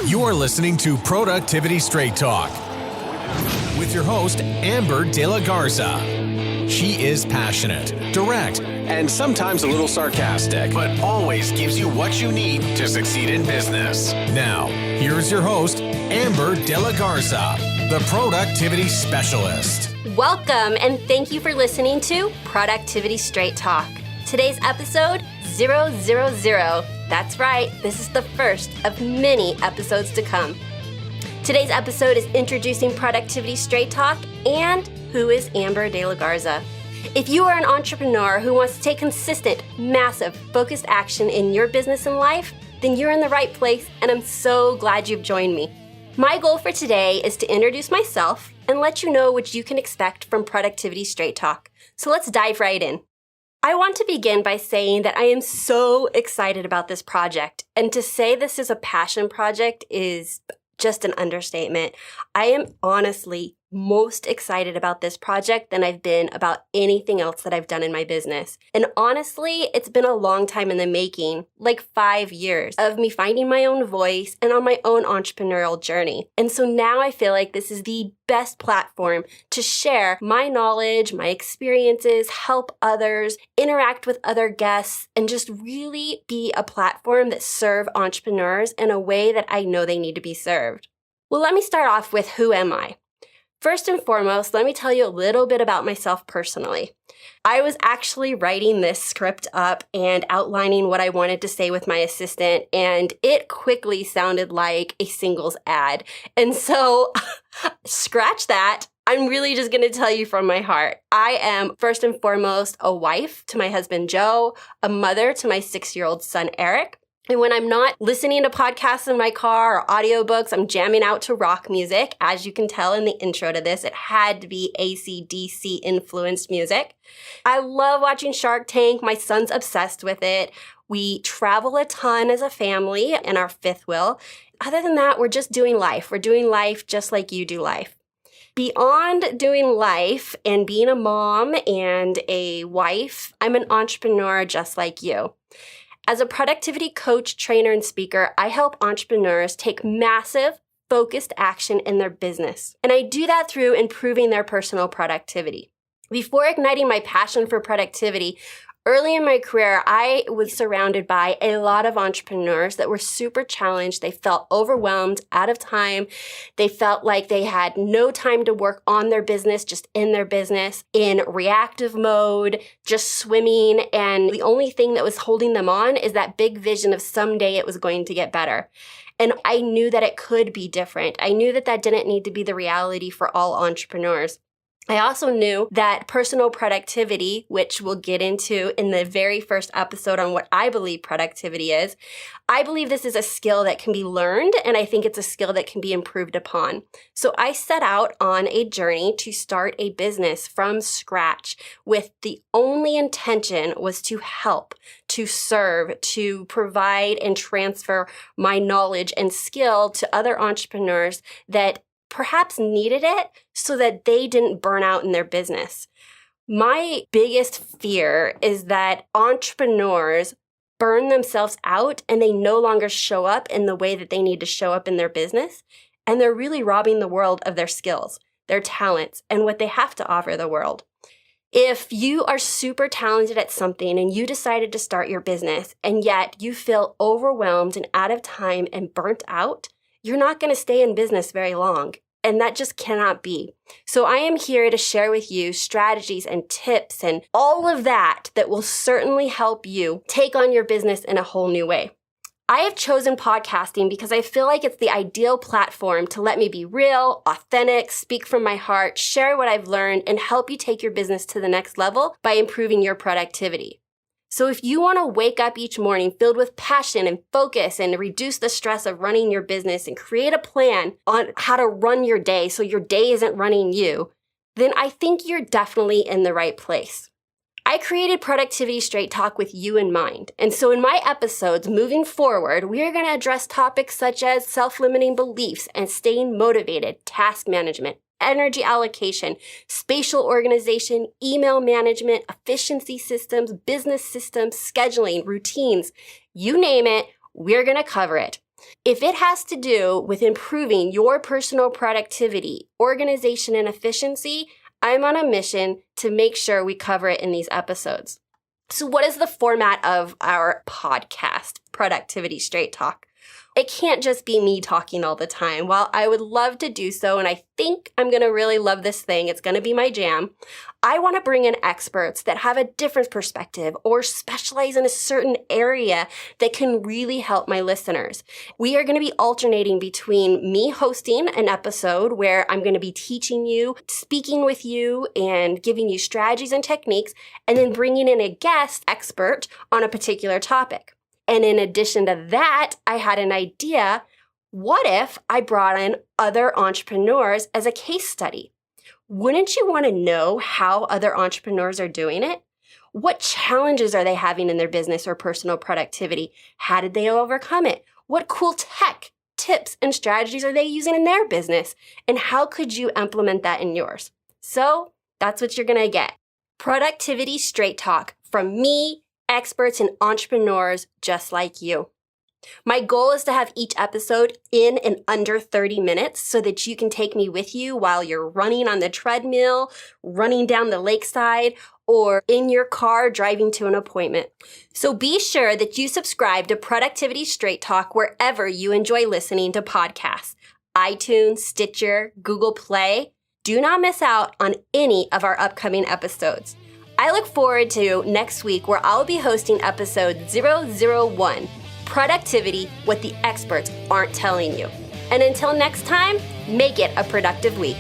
You are listening to Productivity Straight Talk with your host, Amber De La Garza. She is passionate, direct, and sometimes a little sarcastic, but always gives you what you need to succeed in business. Now, here's your host, Amber De La Garza, the Productivity Specialist. Welcome, and thank you for listening to Productivity Straight Talk. Today's episode, 000. That's right, this is the first of many episodes to come. Today's episode is introducing Productivity Straight Talk and who is Amber De La Garza. If you are an entrepreneur who wants to take consistent, massive, focused action in your business and life, then you're in the right place, and I'm so glad you've joined me. My goal for today is to introduce myself and let you know what you can expect from Productivity Straight Talk. So let's dive right in. I want to begin by saying that I am so excited about this project, and to say this is a passion project is just an understatement. I am honestly most excited about this project than I've been about anything else that I've done in my business. And honestly, it's been a long time in the making, like 5 years of me finding my own voice and on my own entrepreneurial journey. And so now I feel like this is the best platform to share my knowledge, my experiences, help others, interact with other guests, and just really be a platform that serve entrepreneurs in a way that I know they need to be served. Well, let me start off with who am I? First and foremost, let me tell you a little bit about myself personally. I was actually writing this script up and outlining what I wanted to say with my assistant, and it quickly sounded like a singles ad. And so, scratch that. I'm really just going to tell you from my heart. I am first and foremost a wife to my husband, Joe, a mother to my 6-year-old son, Eric. And when I'm not listening to podcasts in my car or audiobooks, I'm jamming out to rock music. As you can tell in the intro to this, it had to be AC/DC influenced music. I love watching Shark Tank. My son's obsessed with it. We travel a ton as a family in our fifth wheel. Other than that, we're just doing life. We're doing life just like you do life. Beyond doing life and being a mom and a wife, I'm an entrepreneur just like you. As a productivity coach, trainer, and speaker, I help entrepreneurs take massive, focused action in their business. And I do that through improving their personal productivity. Before igniting my passion for productivity, early in my career, I was surrounded by a lot of entrepreneurs that were super challenged. They felt overwhelmed, out of time. They felt like they had no time to work on their business, just in their business, in reactive mode, just swimming. And the only thing that was holding them on is that big vision of someday it was going to get better. And I knew that it could be different. I knew that that didn't need to be the reality for all entrepreneurs. I also knew that personal productivity, which we'll get into in the very first episode on what I believe productivity is, I believe this is a skill that can be learned, and I think it's a skill that can be improved upon. So I set out on a journey to start a business from scratch with the only intention was to help, to serve, to provide and transfer my knowledge and skill to other entrepreneurs that perhaps needed it so that they didn't burn out in their business. My biggest fear is that entrepreneurs burn themselves out and they no longer show up in the way that they need to show up in their business. And they're really robbing the world of their skills, their talents, and what they have to offer the world. If you are super talented at something and you decided to start your business and yet you feel overwhelmed and out of time and burnt out, you're not going to stay in business very long. And that just cannot be. So I am here to share with you strategies and tips and all of that that will certainly help you take on your business in a whole new way. I have chosen podcasting because I feel like it's the ideal platform to let me be real, authentic, speak from my heart, share what I've learned, and help you take your business to the next level by improving your productivity. So if you want to wake up each morning filled with passion and focus and reduce the stress of running your business and create a plan on how to run your day so your day isn't running you, then I think you're definitely in the right place. I created Productivity Straight Talk with you in mind. And so in my episodes moving forward, we are going to address topics such as self-limiting beliefs and staying motivated, task management, energy allocation, spatial organization, email management, efficiency systems, business systems, scheduling, routines, you name it, we're going to cover it. If it has to do with improving your personal productivity, organization, and efficiency, I'm on a mission to make sure we cover it in these episodes. So what is the format of our podcast, Productivity Straight Talk? It can't just be me talking all the time. While I would love to do so, and I think I'm going to really love this thing, it's going to be my jam, I want to bring in experts that have a different perspective or specialize in a certain area that can really help my listeners. We are going to be alternating between me hosting an episode where I'm going to be teaching you, speaking with you, and giving you strategies and techniques, and then bringing in a guest expert on a particular topic. And in addition to that, I had an idea. What if I brought in other entrepreneurs as a case study? Wouldn't you want to know how other entrepreneurs are doing it? What challenges are they having in their business or personal productivity? How did they overcome it? What cool tech, tips, and strategies are they using in their business? And how could you implement that in yours? So that's what you're going to get. Productivity Straight Talk from me, experts and entrepreneurs just like you. My goal is to have each episode in and under 30 minutes so that you can take me with you while you're running on the treadmill, running down the lakeside, or in your car driving to an appointment. So be sure that you subscribe to Productivity Straight Talk wherever you enjoy listening to podcasts. iTunes, Stitcher, Google Play. Do not miss out on any of our upcoming episodes. I look forward to next week where I'll be hosting episode 001, Productivity, What the Experts Aren't Telling You. And until next time, make it a productive week.